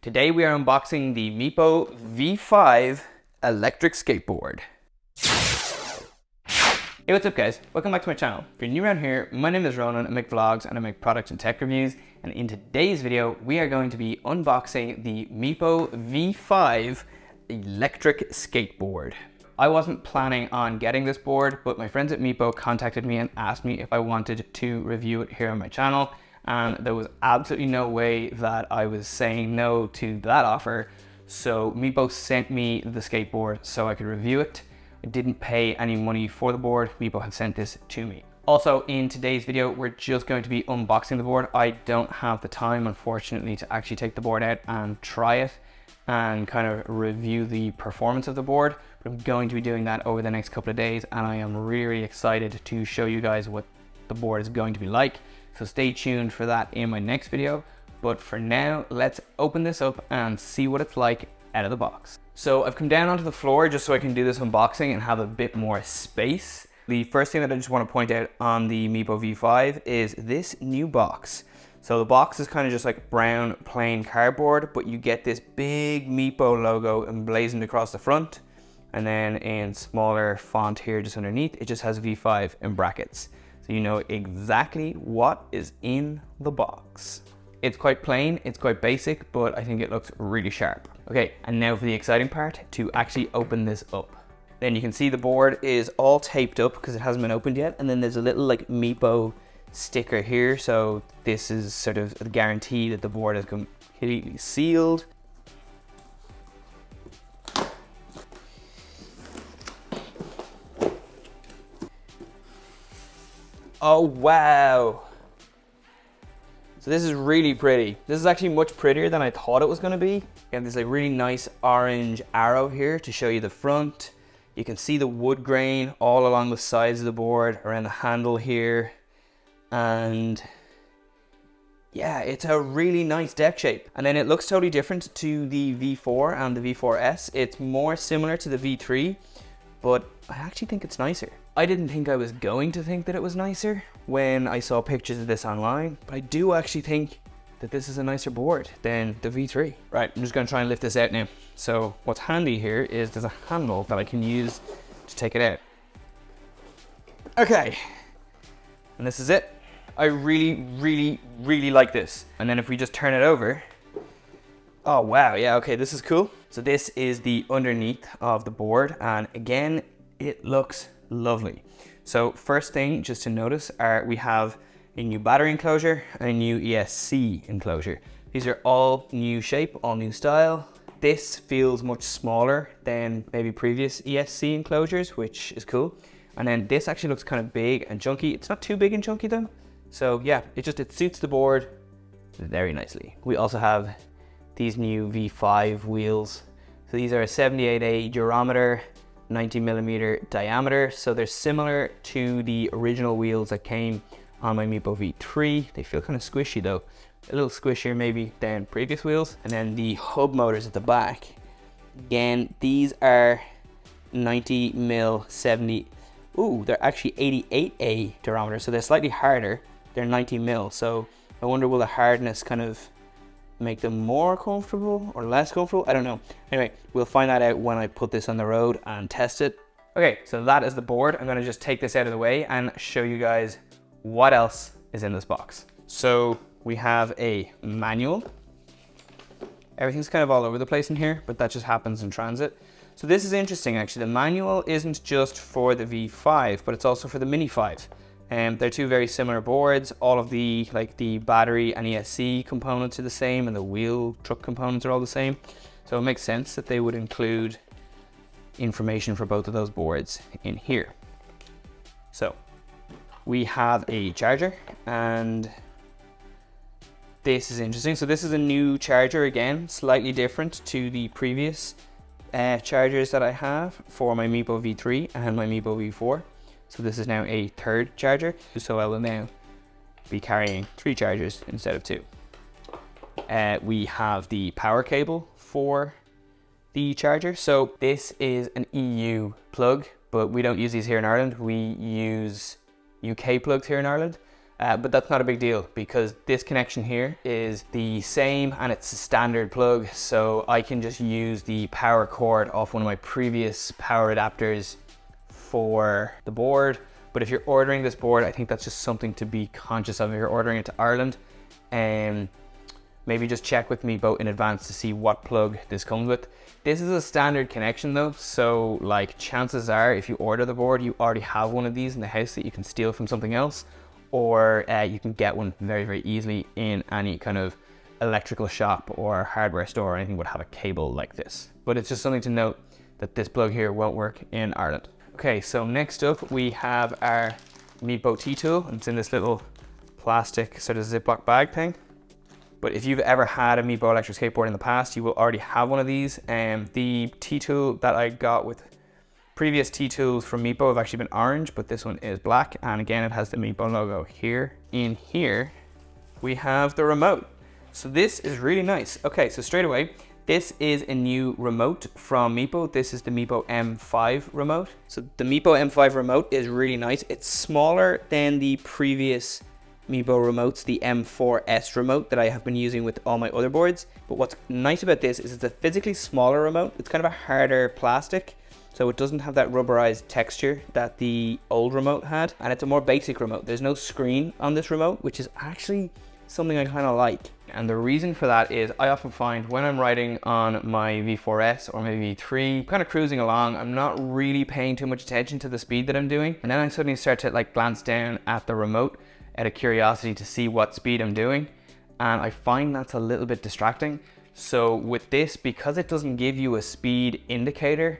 Today we are unboxing the Meepo V5 electric skateboard. Hey, what's up guys? Welcome back to my channel. If you're new around here, my name is Ronan. I make vlogs and I make product and tech reviews. And in today's video, we are going to be unboxing the Meepo V5 electric skateboard. I wasn't planning on getting this board, but my friends at Meepo contacted me and asked me if I wanted to review it here on my channel. And there was absolutely no way that I was saying no to that offer. So Meepo sent me the skateboard so I could review it. I didn't pay any money for the board. Meepo had sent this to me. Also, in today's video, we're just going to be unboxing the board. I don't have the time, unfortunately, to actually take the board out and try it and kind of review the performance of the board. But I'm going to be doing that over the next couple of days, and I am really excited to show you guys what the board is going to be like. So stay tuned for that in my next video. But for now, let's open this up and see what it's like out of the box. So I've come down onto the floor just so I can do this unboxing and have a bit more space. The first thing that I just want to point out on the Meepo V5 is this new box. So the box is kind of just like brown plain cardboard, but you get this big Meepo logo emblazoned across the front. And then in smaller font here just underneath, it just has V5 in brackets. So you know exactly what is in the box. It's quite plain, it's quite basic, but I think it looks really sharp. Okay, and now for the exciting part, to actually open this up. Then you can see the board is all taped up because it hasn't been opened yet. And then there's a little like Meepo sticker here. So this is sort of a guarantee that the board is completely sealed. Oh, wow. So this is really pretty. This is actually much prettier than I thought it was gonna be. And there's a really nice orange arrow here to show you the front. You can see the wood grain all along the sides of the board, around the handle here. And yeah, it's a really nice deck shape. And then it looks totally different to the V4 and the V4S. It's more similar to the V3, but I actually think it's nicer. I didn't think I was going to think that it was nicer when I saw pictures of this online, but I do actually think that this is a nicer board than the V3. Right, I'm just gonna try and lift this out now. So what's handy here is there's a handle that I can use to take it out. Okay, and this is it. I really like this. And then if we just turn it over, oh wow, yeah, okay, this is cool. So this is the underneath of the board, and again, it looks lovely. So first thing just to notice are we have a new battery enclosure and a new ESC enclosure. These are all new shape, all new style. This feels much smaller than maybe previous ESC enclosures, which is cool. And then this actually looks kind of big and chunky. It's not too big and chunky though. So yeah, it suits the board very nicely. We also have these new V5 wheels. So these are a 78A durometer, 90mm diameter. So they're similar to the original wheels that came on my Meepo V3. They feel kind of squishy though. A little squishier maybe than previous wheels. And then the hub motors at the back. Again, these are 90mm 70. Ooh, they're actually 88A durometer. So they're slightly harder. They're 90mm. So I wonder will the hardness kind of make them more comfortable or less comfortable? I don't know. Anyway, we'll find that out when I put this on the road and test it. Okay, so that is the board. I'm gonna just take this out of the way and show you guys what else is in this box. So we have a manual. Everything's kind of all over the place in here, but that just happens in transit. So this is interesting actually. The manual isn't just for the V5, but it's also for the Mini 5. They're two very similar boards. All of the the battery and ESC components are the same, and the wheel truck components are all the same. So it makes sense that they would include information for both of those boards in here. So we have a charger, and this is interesting. So this is a new charger, again, slightly different to the previous chargers that I have for my Meepo V3 and my Meepo V4. So this is now a third charger. So I will now be carrying 3 chargers instead of 2. We have the power cable for the charger. So this is an EU plug, but we don't use these here in Ireland. We use UK plugs here in Ireland. but that's not a big deal because this connection here is the same and it's a standard plug. So I can just use the power cord off one of my previous power adapters for the board. But if you're ordering this board, I think that's just something to be conscious of. If you're ordering it to Ireland, maybe just check with Meepo in advance to see what plug this comes with. This is a standard connection though, so like chances are if you order the board, you already have one of these in the house that you can steal from something else, or you can get one very, very easily in any kind of electrical shop or hardware store or anything would have a cable like this. But it's just something to note that this plug here won't work in Ireland. Okay, so next up we have our Meepo T-tool. It's in this little plastic sort of Ziploc bag thing. But if you've ever had a Meepo electric skateboard in the past, you will already have one of these. The T-tool that I got with previous T-tools from Meepo have actually been orange, but this one is black. And again, it has the Meepo logo here. In here, we have the remote. So this is really nice. Okay, so straight away, this is a new remote from Meepo. This is the Meepo M5 remote. So the Meepo M5 remote is really nice. It's smaller than the previous Meepo remotes, the M4S remote that I have been using with all my other boards. But what's nice about this is it's a physically smaller remote. It's kind of a harder plastic, so it doesn't have that rubberized texture that the old remote had. And it's a more basic remote. There's no screen on this remote, which is actually something I kind of like. And the reason for that is I often find when I'm riding on my V4S or my V3, kind of cruising along, I'm not really paying too much attention to the speed that I'm doing. And then I suddenly start to like glance down at the remote out of curiosity to see what speed I'm doing. And I find that's a little bit distracting. So with this, because it doesn't give you a speed indicator,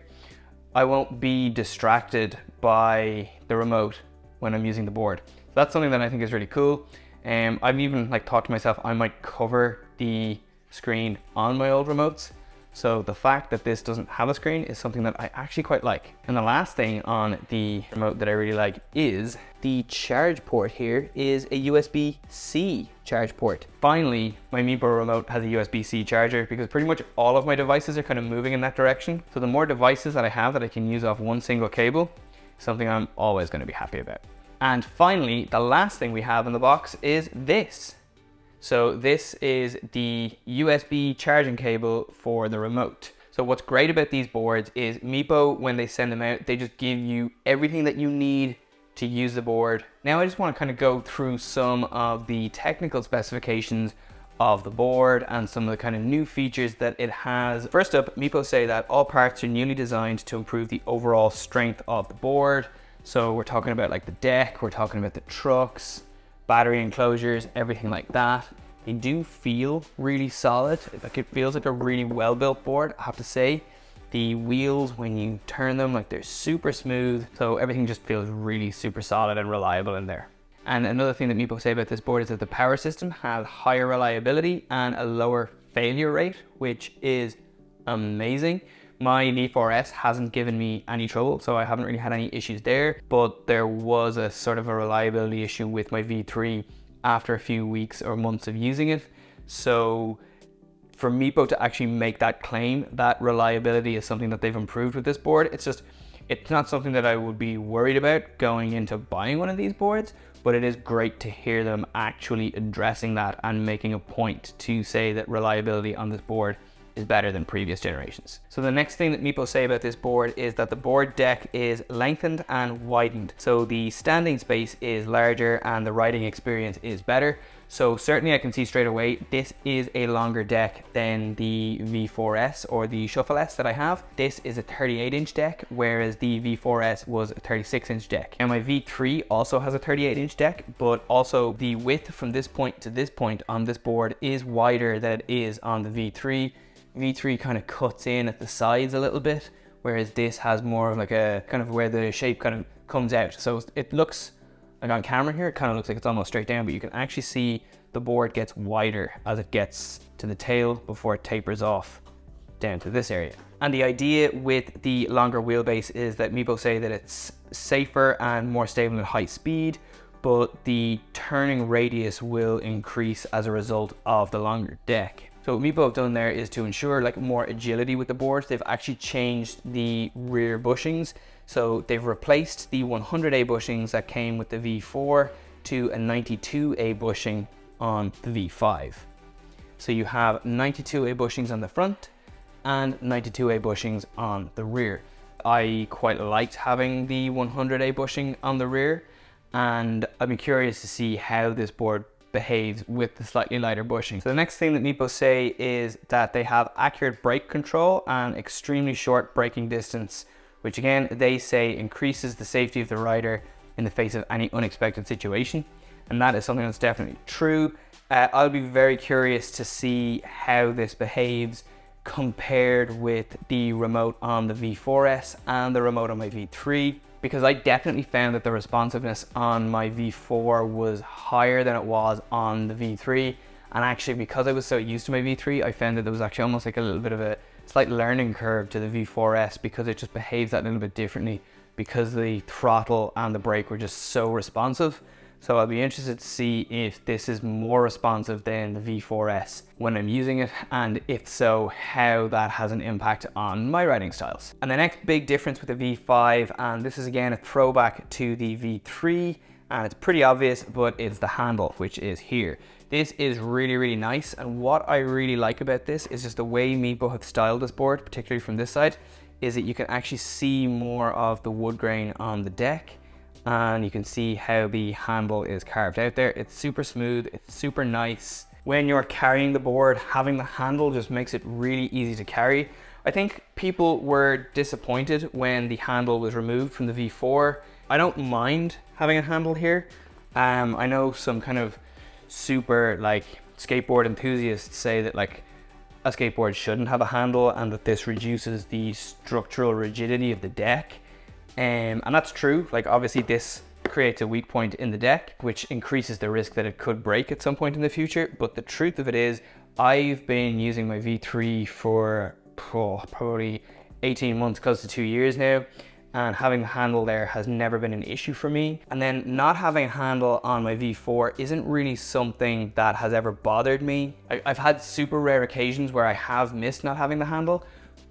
I won't be distracted by the remote when I'm using the board. So that's something that I think is really cool. I've even like thought to myself, I might cover the screen on my old remotes. So the fact that this doesn't have a screen is something that I actually quite like. And the last thing on the remote that I really like is the charge port here is a USB-C charge port. Finally, my Meepo remote has a USB-C charger because pretty much all of my devices are kind of moving in that direction. So the more devices that I have that I can use off one single cable, something I'm always going to be happy about. And finally, the last thing we have in the box is this. So this is the USB charging cable for the remote. So what's great about these boards is Meepo, when they send them out, they just give you everything that you need to use the board. Now I just want to kind of go through some of the technical specifications of the board and some of the kind of new features that it has. First up, Meepo say that all parts are newly designed to improve the overall strength of the board. So we're talking about like the deck, we're talking about the trucks, battery enclosures, everything like that. They do feel really solid. Like it feels like a really well-built board, I have to say. The wheels, when you turn them, like they're super smooth. So everything just feels really super solid and reliable in there. And another thing that Meepo say about this board is that the power system has higher reliability and a lower failure rate, which is amazing. My V4S hasn't given me any trouble, so I haven't really had any issues there, but there was a sort of a reliability issue with my V3 after a few weeks or months of using it. So for Meepo to actually make that claim that reliability is something that they've improved with this board, it's not something that I would be worried about going into buying one of these boards, but it is great to hear them actually addressing that and making a point to say that reliability on this board is better than previous generations. So the next thing that Meepo say about this board is that the board deck is lengthened and widened. So the standing space is larger and the riding experience is better. So certainly I can see straight away, this is a longer deck than the V4S or the Shuffle S that I have. This is a 38-inch deck, whereas the V4S was a 36-inch deck. And my V3 also has a 38-inch deck, but also the width from this point to this point on this board is wider than it is on the V3. V3 kind of cuts in at the sides a little bit, whereas this has more of like a kind of where the shape kind of comes out. So it looks like on camera here, it kind of looks like it's almost straight down, but you can actually see the board gets wider as it gets to the tail before it tapers off down to this area. And the idea with the longer wheelbase is that Meepo say that it's safer and more stable at high speed, but the turning radius will increase as a result of the longer deck. So what Meepo have done there is to ensure like more agility with the board. They've actually changed the rear bushings. So they've replaced the 100A bushings that came with the V4 to a 92A bushing on the V5. So you have 92A bushings on the front and 92A bushings on the rear. I quite liked having the 100A bushing on the rear, and I'd be curious to see how this board behaves with the slightly lighter bushing. So the next thing that Meepo say is that they have accurate brake control and extremely short braking distance, which again, they say increases the safety of the rider in the face of any unexpected situation. And that is something that's definitely true. I'll be very curious to see how this behaves compared with the remote on the V4S and the remote on my V3, because I definitely found that the responsiveness on my V4 was higher than it was on the V3. And actually, because I was so used to my V3, I found that there was actually almost like a little bit of a slight learning curve to the V4S, because it just behaves that little bit differently, because the throttle and the brake were just so responsive. So I'll be interested to see if this is more responsive than the V4S when I'm using it, and if so, how that has an impact on my riding styles. And the next big difference with the V5, and this is again a throwback to the V3, and it's pretty obvious, but it's the handle, which is here. This is really, really nice, and what I really like about this is just the way Meepo have styled this board, particularly from this side, is that you can actually see more of the wood grain on the deck, and you can see how the handle is carved out there. It's super smooth, it's super nice. When you're carrying the board, having the handle just makes it really easy to carry. I think people were disappointed when the handle was removed from the V4. I don't mind having a handle here. I know some kind of super like skateboard enthusiasts say that like a skateboard shouldn't have a handle and that this reduces the structural rigidity of the deck. And that's true. Like obviously this creates a weak point in the deck, which increases the risk that it could break at some point in the future. But the truth of it is, I've been using my V3 for probably 18 months, close to 2 years now, and having the handle there has never been an issue for me. And then not having a handle on my V4 isn't really something that has ever bothered me. I've had super rare occasions where I have missed not having the handle,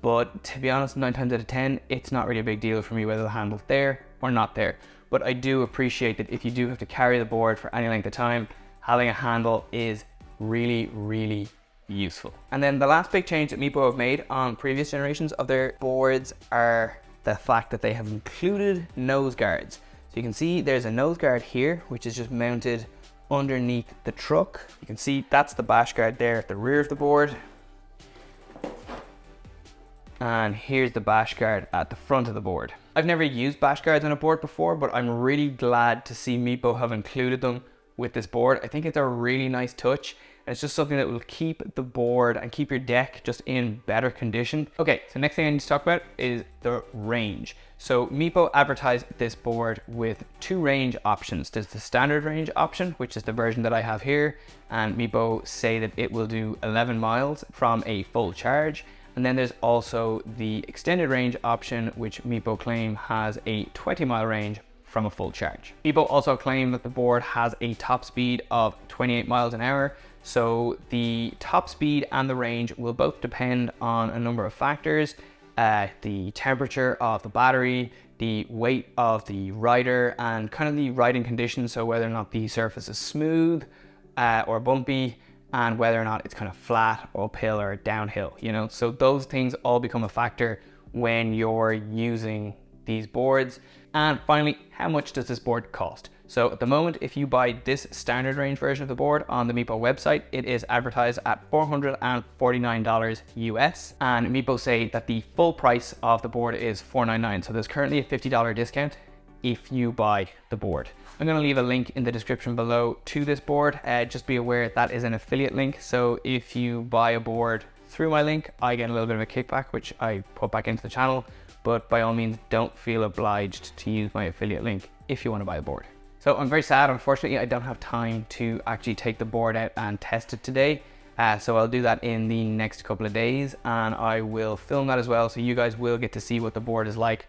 but to be honest, 9 times out of 10, it's not really a big deal for me whether the handle's there or not there. But I do appreciate that if you do have to carry the board for any length of time, having a handle is really, really useful. And then the last big change that Meepo have made on previous generations of their boards are the fact that they have included nose guards. So you can see there's a nose guard here, which is just mounted underneath the truck. You can see that's the bash guard there at the rear of the board. And here's the bash guard at the front of the board. I've never used bash guards on a board before, but I'm really glad to see Meepo have included them with this board. I think it's a really nice touch, and it's just something that will keep the board and keep your deck just in better condition. Okay, so next thing I need to talk about is the range. So Meepo advertised this board with 2 range options. There's the standard range option, which is the version that I have here, and Meepo say that it will do 11 miles from a full charge. And then there's also the extended range option, which Meepo claim has a 20-mile range from a full charge. Meepo also claim that the board has a top speed of 28 miles an hour. So the top speed and the range will both depend on a number of factors. The temperature of the battery, the weight of the rider, and kind of the riding conditions. So whether or not the surface is smooth or bumpy, and whether or not it's kind of flat or uphill or downhill, you know? So those things all become a factor when you're using these boards. And finally, how much does this board cost? So at the moment, if you buy this standard range version of the board on the Meepo website, it is advertised at $449 US. And Meepo say that the full price of the board is $499. So there's currently a $50 discount if you buy the board. I'm going to leave a link in the description below to this board. Just be aware that is an affiliate link. So if you buy a board through my link, I get a little bit of a kickback, which I put back into the channel. But by all means, don't feel obliged to use my affiliate link if you want to buy a board. So I'm very sad, unfortunately, I don't have time to actually take the board out and test it today. So I'll do that in the next couple of days, and I will film that as well. So you guys will get to see what the board is like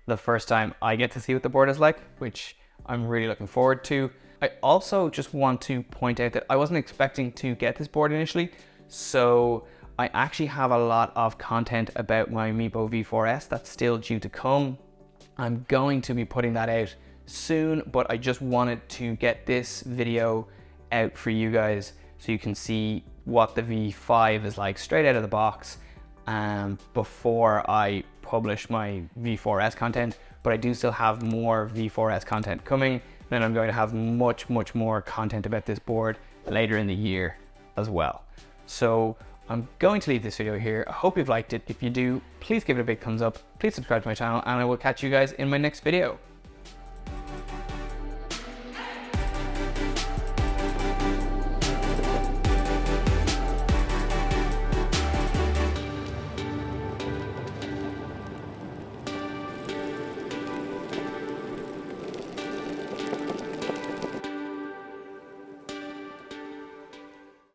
the first time I get to see what the board is like, which I'm really looking forward to. I also just want to point out that I wasn't expecting to get this board initially. So I actually have a lot of content about my Meepo V4S that's still due to come. I'm going to be putting that out soon, but I just wanted to get this video out for you guys so you can see what the V5 is like straight out of the box before I publish my V4S content. But I do still have more V4S content coming. Then I'm going to have much more content about this board later in the year as well. So I'm going to leave this video here. I hope you've liked it. If you do, please give it a big thumbs up. Please subscribe to my channel, and I will catch you guys in my next video.